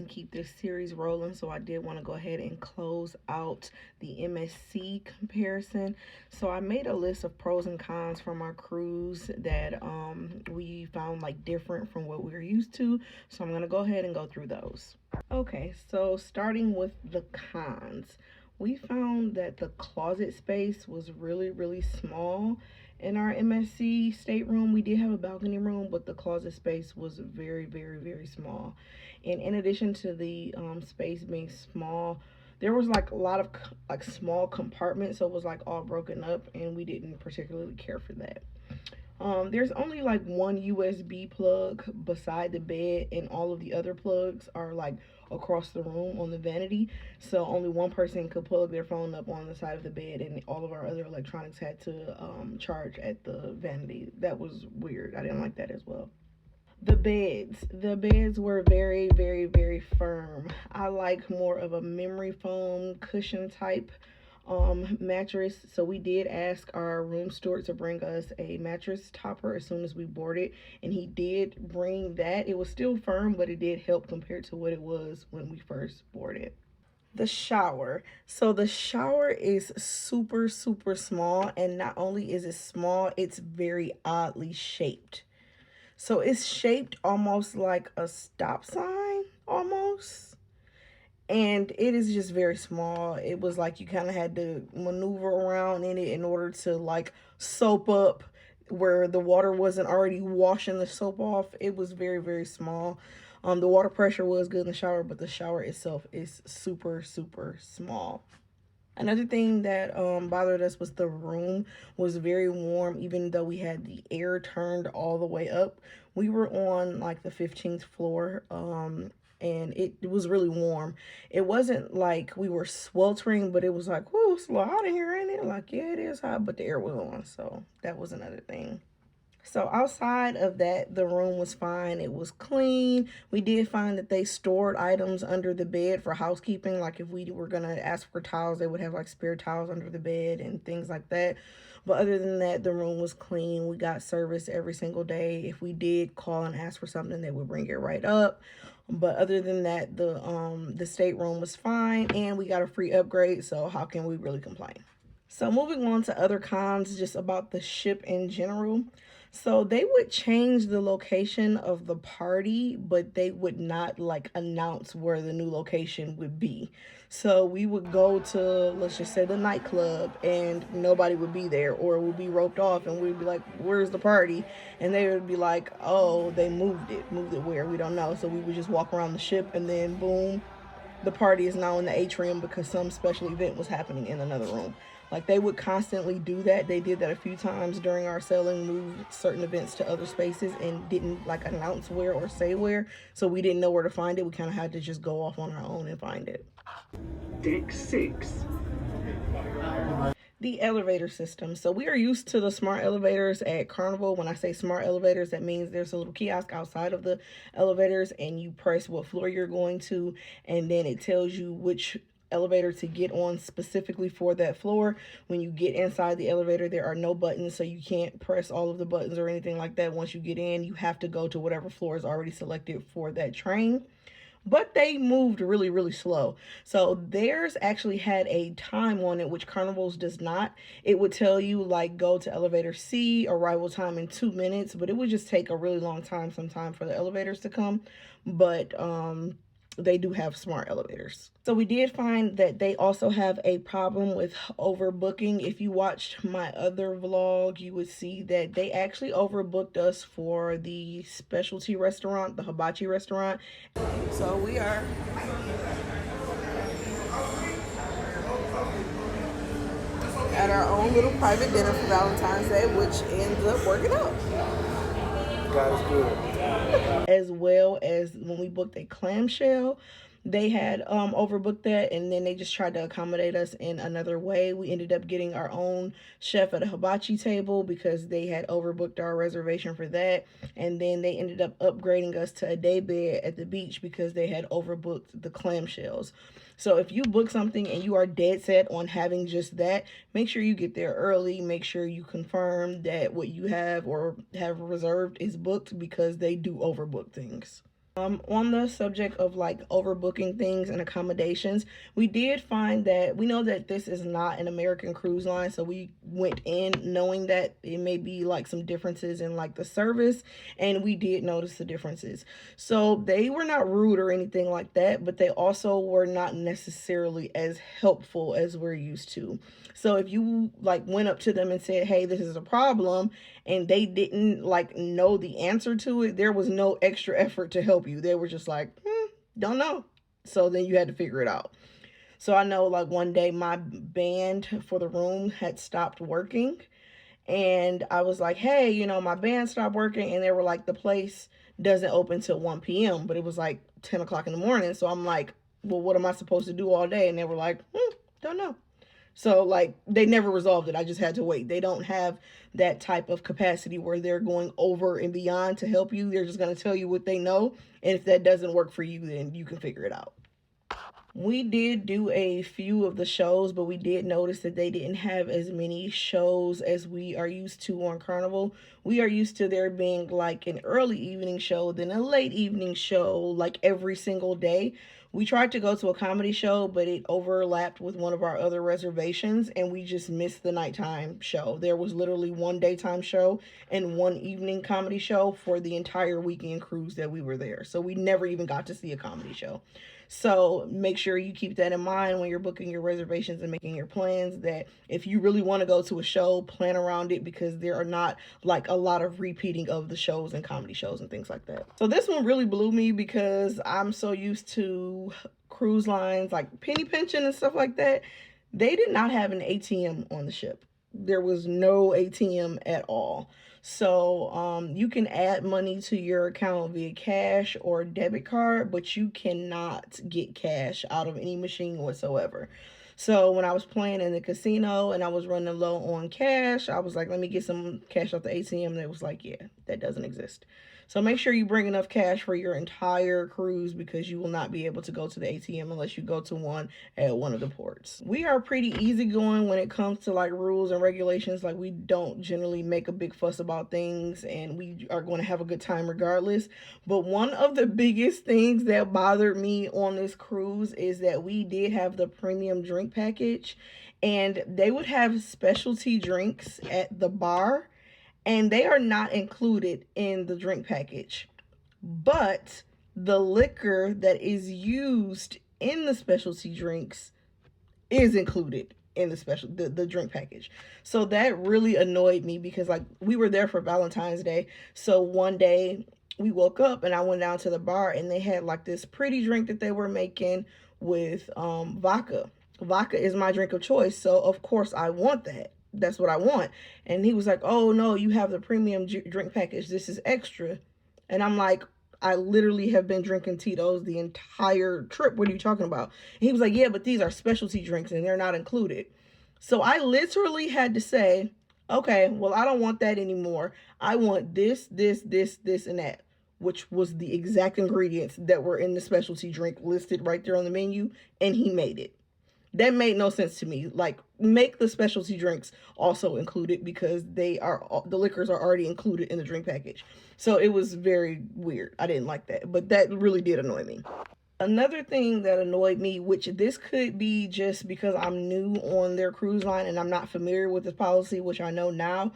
and keep this series rolling, so I did want to go ahead and close out the MSC comparison. So I made a list of pros and cons from our cruise that we found like different from what we were used to. So I'm gonna go ahead and go through those. Okay, so starting with the cons, we found that the closet space was really small in our MSC stateroom. We did have a balcony room, but the closet space was very small. And in addition to the space being small, there was like a lot of like small compartments, so it was like all broken up, and we didn't particularly care for that. There's only like one USB plug beside the bed, and all of the other plugs are like across the room on the vanity. So only one person could plug their phone up on the side of the bed, and all of our other electronics had to charge at the vanity. That was weird. I didn't like that as well. The beds were very firm. I like more of a memory foam cushion type mattress. So we did ask our room steward to bring us a mattress topper as soon as we boarded, and he did bring that. It was still firm, but it did help compared to what it was when we first boarded. The shower. So the shower is super small, and not only is it small, it's very oddly shaped. So it's shaped almost like a stop sign, almost. And it is just very small. It was like you kind of had to maneuver around in it in order to like soap up where the water wasn't already washing the soap off. It was very small. The water pressure was good in the shower, but the shower itself is super small. Another thing that bothered us was the room was very warm, even though we had the air turned all the way up. We were on like the 15th floor, and it was really warm. It wasn't like we were sweltering, but it was like, whoa, it's a little hot in here, ain't it? Like, yeah, it is hot, but the air was on, so that was another thing. So outside of that, the room was fine. It was clean. We did find that they stored items under the bed for housekeeping. Like if we were going to ask for towels, they would have like spare towels under the bed and things like that. But other than that, the room was clean. We got service every single day. If we did call and ask for something, they would bring it right up. But other than that, the stateroom was fine, and we got a free upgrade. So how can we really complain? So moving on to other cons, just about the ship in general. So they would change the location of the party, but they would not like announce where the new location would be. So we would go to, let's just say, the nightclub, and nobody would be there, or it would be roped off, and we'd be like, where's the party? And they would be like, oh, they moved it where, we don't know. So we would just walk around the ship, and then boom, the party is now in the atrium because some special event was happening in another room. Like they would constantly do that. They did that a few times during our sailing, moved certain events to other spaces and didn't like announce where or say where. So we didn't know where to find it. We kind of had to just go off on our own and find it. Deck 6. The elevator system. So we are used to the smart elevators at Carnival. When I say smart elevators, that means there's a little kiosk outside of the elevators, and you press what floor you're going to, and then it tells you which elevator to get on specifically for that floor. When you get inside the elevator, there are no buttons, so you can't press all of the buttons or anything like that. Once you get in, you have to go to whatever floor is already selected for that train. But they moved really slow. So theirs actually had a time on it, which Carnival's does not. It would tell you like go to elevator C, arrival time in 2 minutes, but it would just take a really long time sometime for the elevators to come. But they do have smart elevators. So we did find that they also have a problem with overbooking. If you watched my other vlog, you would see that they actually overbooked us for the specialty restaurant, the hibachi restaurant. So we are at our own little private dinner for Valentine's Day, which ends up working out. God is good. As well as when we booked a clamshell, they had overbooked that, and then they just tried to accommodate us in another way. We ended up getting our own chef at a hibachi table because they had overbooked our reservation for that, and then they ended up upgrading us to a day bed at the beach because they had overbooked the clamshells. So if you book something and you are dead set on having just that, make sure you get there early. Make sure you confirm that what you have or have reserved is booked, because they do overbook things. On the subject of like overbooking things and accommodations, we did find that we know that this is not an American cruise line, so we went in knowing that it may be like some differences in like the service, and we did notice the differences. So they were not rude or anything like that, but they also were not necessarily as helpful as we're used to. So if you like went up to them and said, "Hey, this is a problem," and they didn't like know the answer to it, there was no extra effort to help you. They were just like, don't know. So then you had to figure it out. So I know like one day my band for the room had stopped working, and I was like, hey, my band stopped working, and they were like, the place doesn't open till 1 p.m., but it was like 10 o'clock in the morning. So I'm like, well, what am I supposed to do all day? And they were like, don't know. So like they never resolved it. I just had to wait. They don't have that type of capacity where they're going over and beyond to help you. They're just going to tell you what they know. And if that doesn't work for you, then you can figure it out. We did do a few of the shows, but we did notice that they didn't have as many shows as we are used to on Carnival. We are used to there being like an early evening show, then a late evening show, like every single day. We tried to go to a comedy show, but it overlapped with one of our other reservations, and we just missed the nighttime show. There was literally one daytime show and one evening comedy show for the entire weekend cruise that we were there. So we never even got to see a comedy show. So make sure you keep that in mind when you're booking your reservations and making your plans, that if you really want to go to a show, plan around it, because there are not like a lot of repeating of the shows and comedy shows and things like that. So this one really blew me because I'm so used to cruise lines like penny pinching and stuff like that. They did not have an ATM on the ship. There was no ATM at all. So you can add money to your account via cash or debit card, but you cannot get cash out of any machine whatsoever. So when I was playing in the casino and I was running low on cash, I was like, let me get some cash out the ATM. And it was like, yeah, that doesn't exist. So make sure you bring enough cash for your entire cruise, because you will not be able to go to the ATM unless you go to one at one of the ports. We are pretty easygoing when it comes to like rules and regulations. Like we don't generally make a big fuss about things, and we are going to have a good time regardless. But one of the biggest things that bothered me on this cruise is that we did have the premium drink package, and they would have specialty drinks at the bar, and they are not included in the drink package. But the liquor that is used in the specialty drinks is included in the drink package. So that really annoyed me, because like we were there for Valentine's Day. So one day we woke up and I went down to the bar, and they had like this pretty drink that they were making with vodka. Vodka is my drink of choice, so of course I want that. That's what I want. And he was like, oh no, you have the premium drink package, this is extra. And I'm like, I literally have been drinking Tito's the entire trip. What are you talking about? And he was like, yeah, but these are specialty drinks and they're not included. So I literally had to say, okay, well, I don't want that anymore. I want this, this, this, and that, which was the exact ingredients that were in the specialty drink listed right there on the menu. And he made it. That made no sense to me. Like, make the specialty drinks also included, because the liquors are already included in the drink package. So it was very weird. I didn't like that, but that really did annoy me. Another thing that annoyed me, which this could be just because I'm new on their cruise line and I'm not familiar with this policy, which I know now.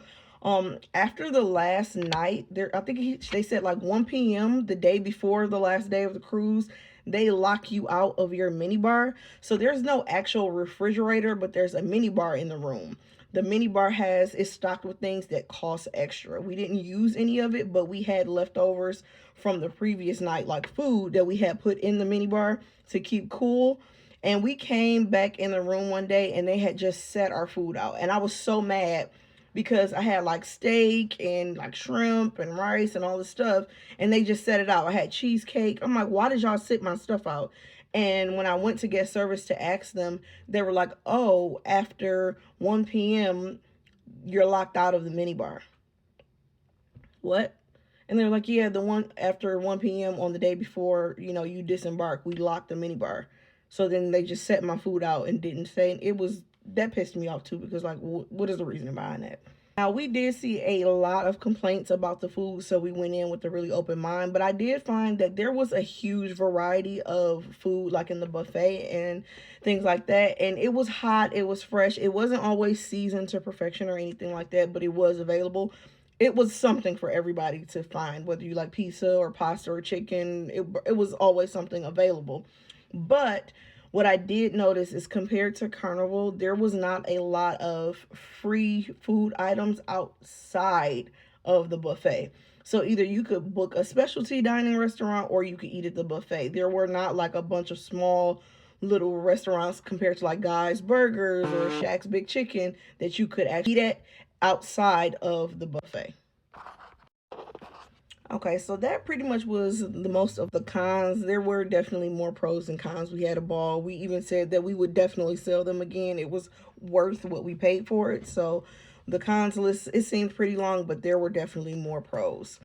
After the last night, I think they said like 1 p.m. the day before the last day of the cruise, they lock you out of your minibar. So there's no actual refrigerator, but there's a minibar in the room. The minibar is stocked with things that cost extra. We didn't use any of it, but we had leftovers from the previous night, like food that we had put in the minibar to keep cool. And we came back in the room one day and they had just set our food out. And I was so mad, because I had like steak and like shrimp and rice and all this stuff, and they just set it out. I had cheesecake. I'm like, why did y'all sit my stuff out? And when I went to get service to ask them, they were like, oh, after 1 p.m., you're locked out of the minibar. What? And they're like, yeah, the one after 1 p.m. on the day before, you disembark, we locked the minibar. So then they just set my food out and didn't say. That pissed me off too, because like, what is the reason behind that? Now, we did see a lot of complaints about the food, so we went in with a really open mind. But I did find that there was a huge variety of food, like in the buffet and things like that. And it was hot, it was fresh. It wasn't always seasoned to perfection or anything like that, but it was available. It was something for everybody to find, whether you like pizza or pasta or chicken. It was always something available. But what I did notice is compared to Carnival, there was not a lot of free food items outside of the buffet. So either you could book a specialty dining restaurant or you could eat at the buffet. There were not like a bunch of small little restaurants compared to like Guy's Burgers or Shaq's Big Chicken that you could actually eat at outside of the buffet. Okay, so that pretty much was the most of the cons. There were definitely more pros than cons. We had a ball. We even said that we would definitely sell them again. It was worth what we paid for it. So the cons list, it seemed pretty long, but there were definitely more pros.